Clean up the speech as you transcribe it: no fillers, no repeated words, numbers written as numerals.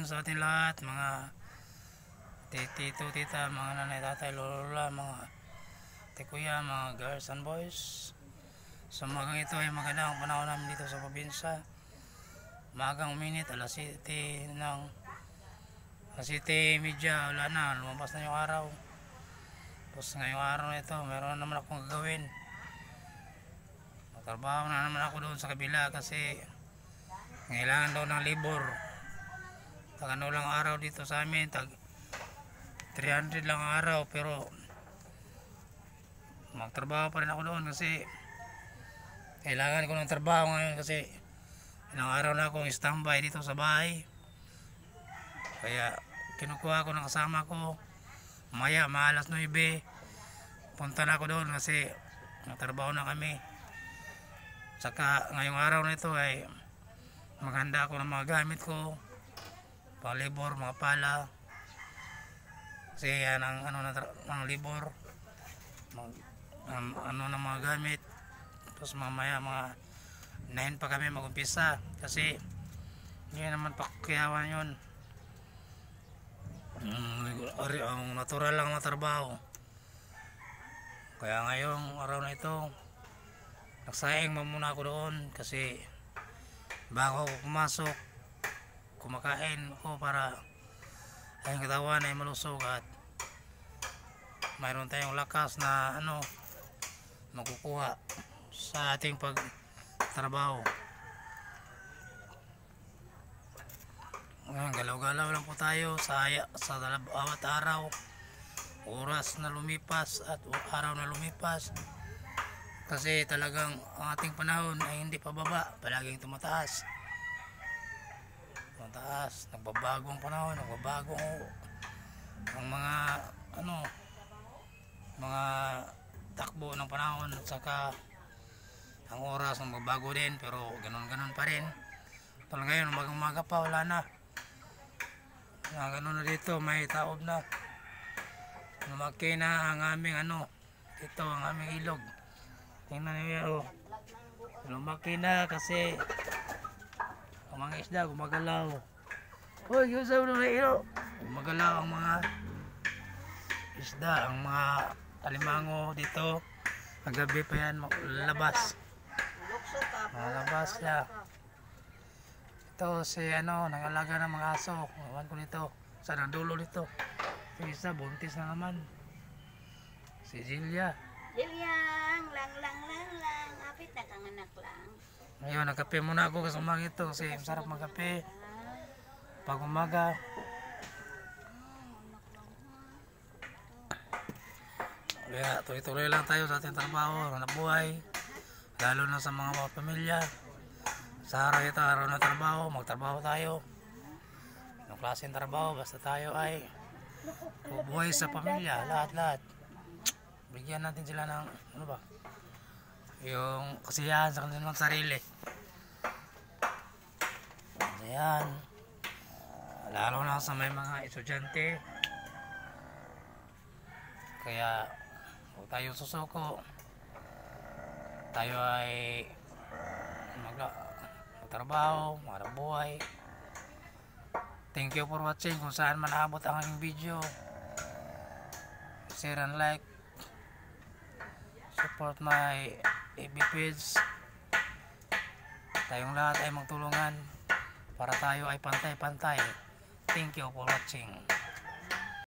sa ating lahat, mga tito, tita, mga nanay, tatay, lola, mga tikuya, mga girls and boys. So magang ito ay magandang panahon namin dito sa probinsya. Magang uminit, alas 7 ng alas 7 media, wala na, lumabas na yung araw. Tapos ngayong araw na ito, meron naman akong gagawin. Magtrabaho na naman ako doon sa kabila kasi kailangan daw ng libor. Tag ano lang araw dito sa amin, tag 300 lang ang araw, pero magtrabaho pa rin ako doon kasi kailangan ko ng trabaho ngayon kasi ilang araw na akong standby dito sa bahay. Kaya kinukuha ko ng kasama ko, maya maalas 9 punta na ako doon kasi magtrabaho na kami. Saka ngayong araw na ito ay maghanda ako ng mga gamit ko, panglibor, mga pala, kasi yan ang ano ng libor, ano ng mga gamit. Tapos mamaya mga 9 pa kami mag-umpisa kasi hindi naman pakiyawan yun. Ang natural lang na trabaho. Kaya ngayong araw na ito nagsaing muna ako doon kasi bago ako pumasok kumakain ko para ang katawan ay malusog at mayroon tayong lakas na makukuha sa ating pagtrabaho. Ngayon galaw-galaw lang po tayo sa bawat araw, oras na lumipas at araw na lumipas. Kasi talagang ang ating panahon ay hindi pababa, palaging tumataas. Tumataas, nagbabago ang panahon, nagbabago ang mga takbo ng panahon at saka ang oras nagbabago din, pero ganun pa rin. Tulad ngayon, umaga pa, wala na. Ganun na dito, may taob na. Lumaki na ang aming dito ang aming ilog. Tingnan niyo, lumaki na kasi ang mga isda gumagalaw. Hoy, yung sa ulo na ilo, gumagalaw ang mga isda, ang mga alimango dito. Paggabi pa yan, lalabas. Lalabas siya. Ito si nangalaga ng mga aso. Ewan ko nito, saan ang dulo nito. Yung isa, buntis na naman. Si Jilia. Jilyang, lang, apit na kang anak lang. Ngayon, nagkape muna ako kasi umaga ito kasi masarap magkape pag umaga. Kaya tuloy-tuloy lang tayo sa ating trabaho, hanap buhay, lalo na sa mga pamilya. Sa araw ito, araw na trabaho, magtrabaho tayo. Anong klaseng trabaho, basta tayo ay bubuhay sa pamilya, lahat-lahat. Bigyan natin sila ng yung kasiyahan sa kanilang sarili. Ayan, lalo na sa may mga estudyante. Kaya huwag tayo susuko, tayo ay magtrabaho, maghanap buhay. Thank you for watching. Kung saan man naabot ang aking video, share and like, support my FB page. Tayong lahat ay magtulungan para tayo ay pantay-pantay. Thank you for watching.